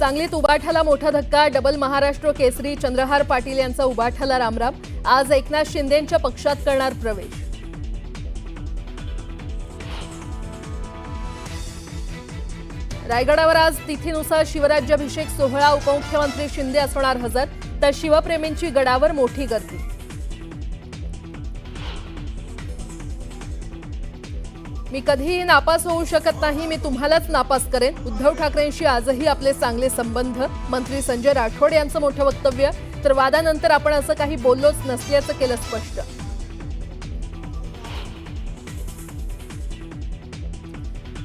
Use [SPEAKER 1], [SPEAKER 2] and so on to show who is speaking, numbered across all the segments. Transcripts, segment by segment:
[SPEAKER 1] सांगलीत उबाठाला मोठा धक्का। डबल महाराष्ट्र केसरी चंद्रहार पाटील यांचा उबाठाला रामराम। आज एकनाथ शिंदेंच्या पक्षात करणार प्रवेश। रायगडावर आज तिथीनुसार शिवराज्याभिषेक सोहळा। उपमुख्यमंत्री शिंदे असणार हजर, तर शिवप्रेमींची गडावर मोठी गर्दी। मी कधीही नापास होऊ शकत नाही, मी तुम्हालाच नापास करेन। उद्धव ठाकरेंशी आजही आपले चांगले संबंध। मंत्री संजय राठोड यांचं मोठं वक्तव्य। तर वादानंतर आपण असं काही बोललोच नसल्याचं केलं स्पष्ट।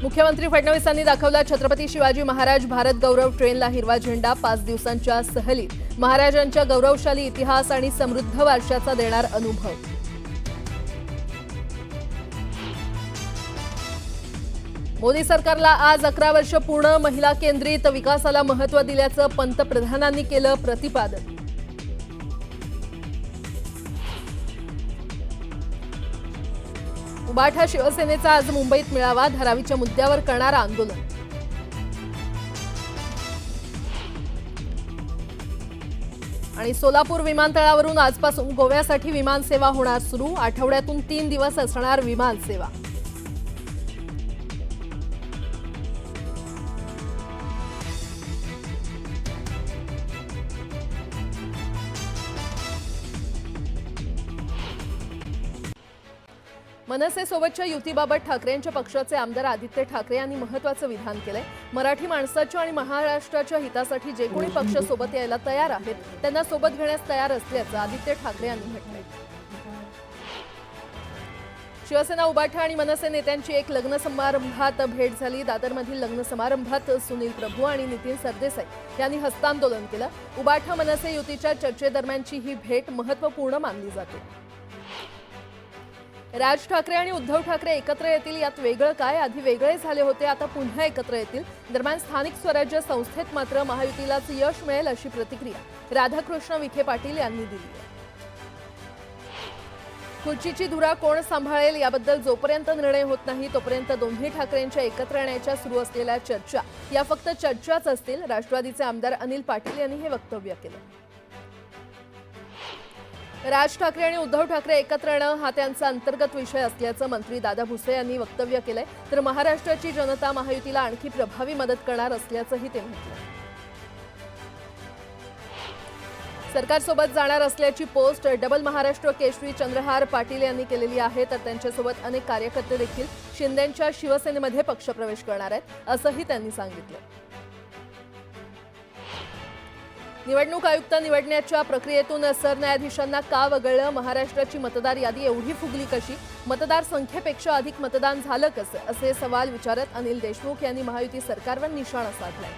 [SPEAKER 1] मुख्यमंत्री फडणवीसांनी दाखवला छत्रपती शिवाजी महाराज भारत गौरव ट्रेनला हिरवा झेंडा। 5 दिवसांच्या सहलीत महाराजांच्या गौरवशाली इतिहास आणि समृद्ध वारशाचा देणार अनुभव। मोदी सरकारला आज 11 वर्ष पूर्ण। महिला केंद्रित विकासाला महत्त्व दिल्याचं पंतप्रधानांनी केलं प्रतिपादन। उबाठा शिवसेनेचा आज मुंबईत मेळावा। धारावीच्या मुद्द्यावर करणार आंदोलन। आणि सोलापूर विमानतळावरून आजपासून गोव्यासाठी विमानसेवा होणार सुरू। आठवड्यातून 3 दिवस असणार विमानसेवा। मनसेसोबतच्या युतीबाबत ठाकरेंच्या पक्षाचे आमदार आदित्य ठाकरे यांनी महत्त्वाचं विधान केलंय। मराठी माणसाच्या आणि महाराष्ट्राच्या हितासाठी जे कोणी पक्ष सोबत यायला तयार आहेत त्यांना सोबत घेण्यास तयार असल्याचं आदित्य ठाकरे यांनी म्हटलंय। शिवसेना उबाठा आणि मनसे नेत्यांची एक लग्न समारंभात भेट झाली। दादरमधील लग्न समारंभात सुनील प्रभू आणि नितीन सरदेसाई यांनी हस्तांदोलन केलं। उबाठा मनसे युतीच्या चर्चेदरम्यानची ही भेट महत्त्वपूर्ण मानली जाते। राज ठाकरे आणि उद्धव ठाकरे एकत्र येतील यात वेगळं काय? आधी वेगळे झाले होते, आता पुन्हा एकत्र येतील। दरम्यान स्थानिक स्वराज्य संस्थेत मात्र महायुतीलाच यश मिळेल अशी प्रतिक्रिया राधाकृष्ण विखे पाटील यांनी दिली आहे। खुर्चीची धुरा कोण सांभाळेल याबद्दल जोपर्यंत निर्णय होत नाही तोपर्यंत दोन्ही ठाकरेंच्या एकत्र येण्याच्या सुरू असलेल्या चर्चा या फक्त चर्चाच असतील। राष्ट्रवादीचे आमदार अनिल पाटील यांनी हे वक्तव्य केलं। राज ठाकरे आणि उद्धव ठाकरे एकत्र येणं हा त्यांचा अंतर्गत विषय असल्याचं मंत्री दादा भुसे यांनी वक्तव्य केलंय। तर महाराष्ट्राची जनता महायुतीला आणखी प्रभावी मदत करणार असल्याचंही ते म्हटलं। सरकारसोबत जाणार असल्याची पोस्ट डबल महाराष्ट्र केसरी चंद्रहार पाटील यांनी केलेली आहे। तर त्यांच्यासोबत अनेक कार्यकर्ते देखील शिंदेंच्या शिवसेनेमध्ये पक्षप्रवेश करणार आहेत असंही त्यांनी सांगितलं। निवडणूक आयुक्त निवडण्याच्या प्रक्रियेतून सरन्यायाधीशांना का वगळलं? महाराष्ट्राची मतदार यादी एवढी फुगली कशी? मतदार संख्येपेक्षा अधिक मतदान झालं कसं? असे सवाल विचारत अनिल देशमुख यांनी महायुती सरकारवर निशाणा साधलाय।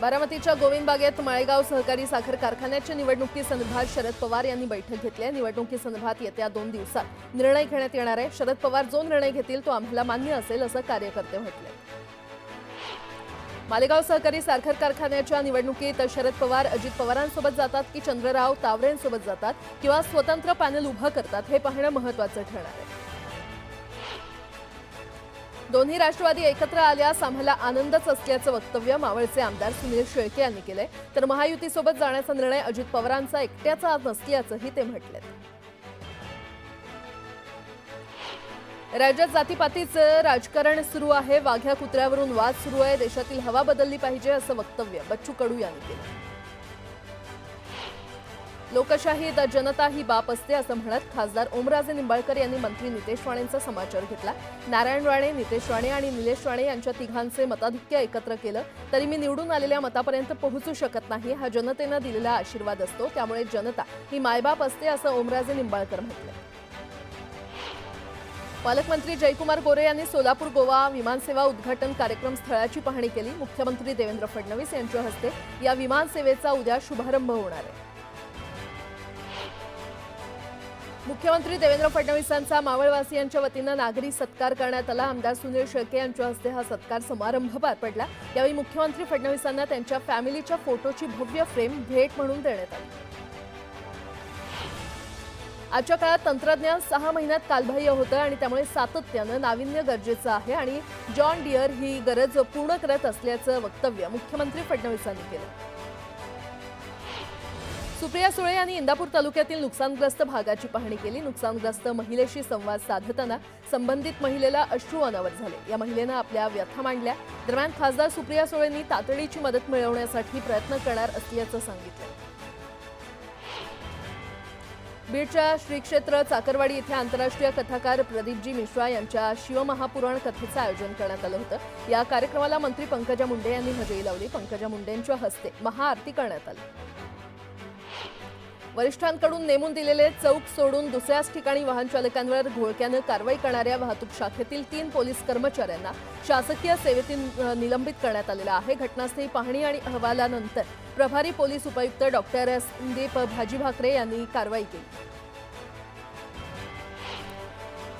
[SPEAKER 1] बारामतीच्या गोविंद बागेत माळेगाव सहकारी साखर कारखान्याच्या निवडणुकीसंदर्भात शरद पवार यांनी बैठक घेतली आहे। निवडणुकीसंदर्भात येत्या 2 दिवसात निर्णय घेण्यात येणार आहे। शरद पवार जो निर्णय घेतील तो आम्हाला मान्य असेल असं कार्यकर्ते म्हटले। मालेगाव सहकारी साखर कारखान्याच्या निवडणुकीत शरद पवार अजित पवारांसोबत जातात की चंद्रराव तावरेंसोबत जातात किंवा स्वतंत्र पॅनल उभं करतात हे पाहणं महत्त्वाचं ठरणार आहे। दोन्ही राष्ट्रवादी एकत्र आल्यास आम्हाला आनंदच असल्याचं वक्तव्य मावळचे आमदार सुनील शेळके यांनी केलंय। तर महायुतीसोबत जाण्याचा निर्णय अजित पवारांचा एकट्याचा नसल्याचंही ते म्हटलंय। राज्यात जातीपातीचं राजकारण सुरू आहे। वाघ्या कुत्र्यावरून वाद सुरू आहे। देशातील हवा बदलली पाहिजे असं वक्तव्य बच्चू कडू यांनी केलं। लोकशाहीत जनता ही बाप असते असं म्हणत खासदार ओमराजे निंबाळकर यांनी मंत्री नितेश राणेंचा समाचार घेतला। नारायण राणे, नितेश राणे आणि निलेश राणे यांच्या तिघांचे मताधिक्य एकत्र केलं तरी मी निवडून आलेल्या मतापर्यंत पोहोचू शकत नाही। हा जनतेनं दिलेला आशीर्वाद असतो, त्यामुळे जनता ही मायबाप असते असं ओमराजे निंबाळकर म्हटलं। पालकमंत्री जयकुमार गोरे यांनी सोलापूर गोवा विमानसेवा उद्घाटन कार्यक्रम स्थळाची पाहणी केली। मुख्यमंत्री देवेंद्र फडणवीस यांच्या हस्ते या विमानसेवेचा उद्या शुभारंभ होणार आहे। मुख्यमंत्री देवेंद्र फडणवीसांचा मावळवासियांच्या वतीनं नागरी सत्कार करण्यात आला। आमदार सुनील शेळके यांच्या हस्ते हा सत्कार समारंभ पार पडला। यावेळी मुख्यमंत्री फडणवीसांना त्यांच्या फॅमिलीच्या फोटोची भव्य फ्रेम भेट म्हणून देण्यात आली। आजच्या काळात तंत्रज्ञान 6 महिन्यात कालबाह्य होतं आणि त्यामुळे सातत्यानं नाविन्य गरजेचं आहे आणि जॉन डियर ही गरज पूर्ण करत असल्याचं वक्तव्य मुख्यमंत्री फडणवीसांनी केलं. सुप्रिया सुळे यांनी इंदापूर तालुक्यातील नुकसानग्रस्त भागाची पाहणी केली. नुकसानग्रस्त महिलेशी संवाद साधताना संबंधित महिलेला अश्रू अनावर झाले. या महिलेनं आपल्या व्यथा मांडल्या. दरम्यान खासदार सुप्रिया सुळेंनी तातडीची मदत मिळवण्यासाठी प्रयत्न करणार असल्याचं सांगितलं. बीडच्या श्री क्षेत्र चाकरवाडी इथे आंतरराष्ट्रीय कथाकार प्रदीपजी मिश्रा यांच्या शिवमहापुराण कथेचं आयोजन करण्यात आलं होतं. या कार्यक्रमाला मंत्री पंकजा मुंडे यांनी हजेरी लावली. पंकजा मुंडेंच्या हस्ते महाआरती करण्यात आली. वरिष्ठांकडून नेमून दिलेले चौक सोडून दुसऱ्याच ठिकाणी वाहन चालकांवर घोळक्यानं कारवाई करणाऱ्या वाहतूक शाखेतील 3 पोलीस कर्मचाऱ्यांना शासकीय सेवेतून निलंबित करण्यात आलेलं आहे. घटनास्थळी पाहणी आणि अहवालानंतर प्रभारी पोलीस उपायुक्त डॉक्टर संदीप भाजीभाकरे यांनी कारवाई केली.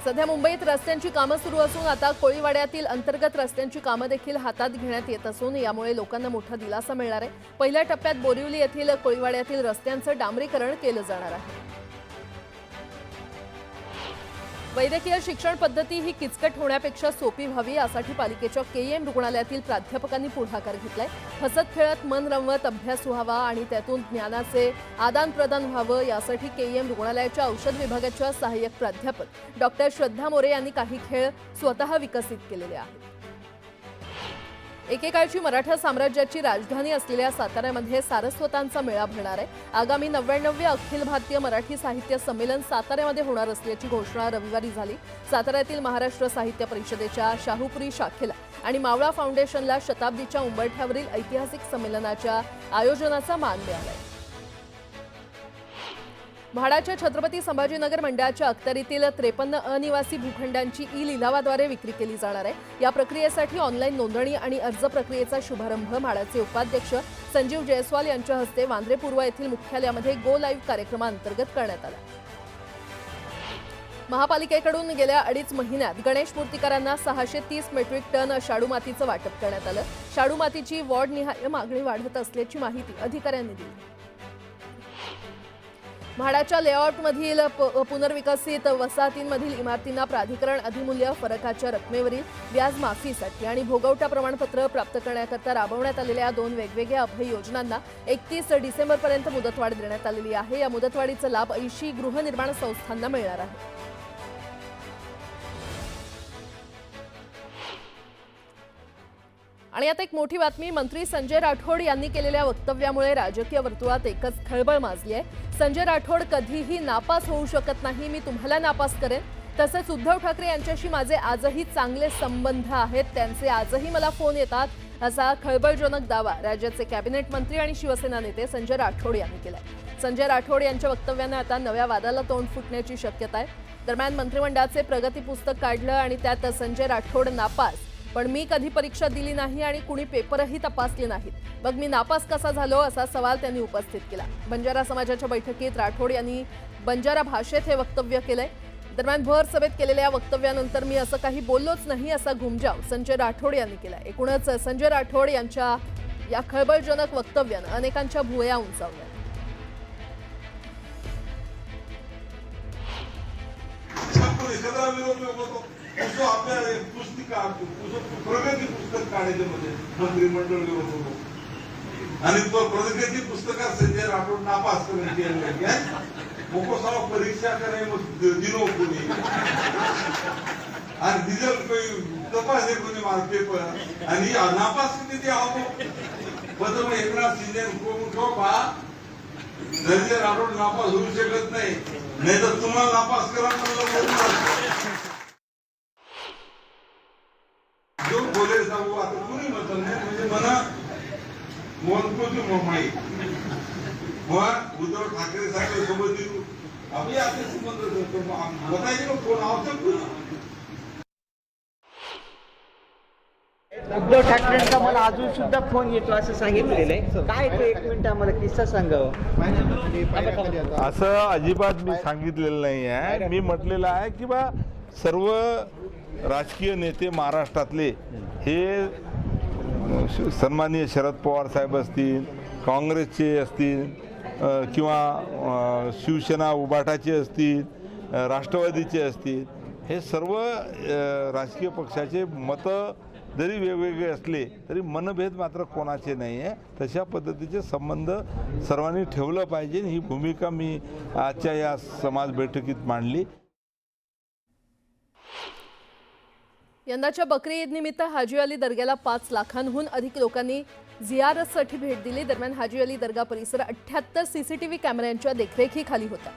[SPEAKER 1] सध्या मुंबईत रस्त्यांची कामं सुरू असून आता कोळीवाड्यातील अंतर्गत रस्त्यांची कामं देखील हातात घेण्यात येत असून यामुळे लोकांना मोठा दिलासा मिळणार आहे. पहिल्या टप्प्यात बोरिवली येथील कोळीवाड्यातील रस्त्यांचं डांबरीकरण केलं जाणार आहे. वैद्यकीय शिक्षण पद्धती ही किचकट होण्यापेक्षा सोपी व्हावी यासाठी पालिकेच्या केईएम रुग्णालयातील प्राध्यापकांनी पुढाकार घेतलाय. हसत खेळत मन रमवत अभ्यास व्हावा आणि त्यातून ज्ञानाचे आदान प्रदान व्हावं यासाठी केईएम रुग्णालयाच्या औषध विभागाच्या सहाय्यक प्राध्यापक डॉक्टर श्रद्धा मोरे यांनी काही खेळ स्वतः विकसित केलेले आहेत. एकेकाळची मराठा साम्राज्याची राजधानी असलेल्या साताऱ्यामध्ये सारस्वतांचा मेळा भरणार आहे. आगामी 99वे अखिल भारतीय मराठी साहित्य संमेलन साताऱ्यामध्ये होणार असल्याची घोषणा रविवारी झाली. साताऱ्यातील महाराष्ट्र साहित्य परिषदेच्या शाहूपुरी शाखेला आणि मावळा फाउंडेशनला शताब्दीच्या उंबरठ्यावरील ऐतिहासिक संमेलनाच्या आयोजनाचा मान मिळालाय. म्हाडाच्या छत्रपती संभाजीनगर मंडळाच्या अखत्यारीतील 53 अनिवासी भूखंडांची ई-लिलावाद्वारे विक्री केली जाणार आहे. या प्रक्रियेसाठी ऑनलाईन नोंदणी आणि अर्ज प्रक्रियेचा शुभारंभ म्हाडाचे उपाध्यक्ष संजीव जयस्वाल यांच्या हस्ते वांद्रे पूर्व येथील मुख्यालयामध्ये गो लाईव्ह कार्यक्रमांतर्गत करण्यात आला. महापालिकेकडून गेल्या 2.5 महिन्यात गणेश मूर्तिकारांना 630 मेट्रिक टन शाडू मातीचं वाटप करण्यात आलं. शाडू मातीची वॉर्डनिहाय मागणी वाढत असल्याची माहिती अधिकाऱ्यांनी दिली. म्हाडाच्या लेआउटमधील पुनर्विकसित वसाहतींमधील इमारतींना प्राधिकरण अधिमूल्य फरकाच्या रकमेवरील व्याज माफीसाठी आणि भोगवटा प्रमाणपत्र प्राप्त करण्याकरता राबवण्यात आलेल्या 2 वेगवेगळ्या अभय योजनांना 31 डिसेंबरपर्यंत मुदतवाढ देण्यात आलेली आहे. या मुदतवाढीचा लाभ 80 गृहनिर्माण संस्थांना मिळणार आहे. आणि आता एक मोठी बातमी. मंत्री संजय राठोड यांनी केलेल्या वक्तव्यामुळे राजकीय वर्तुळात एकच खळबळ माजली आहे. संजय राठोड कधीही नापास होऊ शकत नाही, मी तुम्हाला नापास करेन. तसंच उद्धव ठाकरे यांच्याशी माझे आजही चांगले संबंध आहेत, त्यांचे आजही मला फोन येतात, असा खळबळजनक दावा राज्याचे कॅबिनेट मंत्री आणि शिवसेना नेते संजय राठोड यांनी केलाय. संजय राठोड यांच्या वक्तव्याने आता नव्या वादाला तोंड फुटण्याची शक्यता आहे. दरम्यान मंत्रिमंडळाचे प्रगती पुस्तक काढलं आणि त्यात संजय राठोड नापास, पण मी कधी परीक्षा दिली नाही आणि कुणी पेपरही तपासले नाहीत, मग मी नापास कसा झालो असा सवाल त्यांनी उपस्थित केला. बंजारा समाजाच्या बैठकीत राठोड यांनी बंजारा भाषेत हे वक्तव्य केलंय. दरम्यान भर सभेत केलेल्या वक्तव्यानंतर मी असं काही बोललोच नाही असा घुमजाव संजय राठोड यांनी केला. एकूणच संजय राठोड यांच्या या खळबळजनक वक्तव्यानं अनेकांच्या भुवया उंचावल्या.
[SPEAKER 2] उसको आपल्या पुस्तिका प्रगती पुस्तक काढायच्यामध्ये मंत्रिमंडळ विरोध होतो आणि तो प्रगती पुस्तकात संजय राठोड नापास करण्याची मोको सारा परीक्षा करे दिनो कोणी आणि रिझल्ट तपास कोणी मार पेपर आणि नापास किती आहो बदल एकनाथ शिंदे को बा संजय राठोड नापास होऊ शकत नाही, नाही तर तुम्हाला नापास करा म्हणलं जो बोले जाऊ आता कुणी म्हणत नाही. म्हणजे मला मोनकोची माई मग उद्धव ठाकरे साहेब सोबत आपले असे संबंध बतायचे कोण आवश्यक.
[SPEAKER 3] उद्धव ठाकरेंचा मला अजून सुद्धा फोन येतो असं सांगितलेलं आहे. काय ते 1 मिनिट आम्हाला किस्सा सांगावं.
[SPEAKER 4] असं अजिबात मी सांगितलेलं नाही आहे. मी म्हटलेलं आहे की बा सर्व राजकीय नेते महाराष्ट्रातले हे सन्माननीय शरद पवार साहेब असतील, काँग्रेसचे असतील, किंवा शिवसेना उबाटाचे असतील, राष्ट्रवादीचे असतील, हे सर्व राजकीय पक्षाचे मतं जरी वेगवेगळे असले तरी मनभेद मात्र कोणाचे नाही आहे. तशा पद्धतीचे संबंध सर्वांनी ठेवलं पाहिजे, ही भूमिका मी आजच्या या समाज बैठकीत मांडली.
[SPEAKER 1] यंदाच्या बकरी ईद निमित्त हाजी अली दर्ग्याला 5 लाखांहून अधिक लोकांनी झियारतसाठी भेट दिली. दरम्यान हाजी अली दर्गा परिसर 78 सीसीटीव्ही कॅमेऱ्यांच्या देखरेखीखाली होता.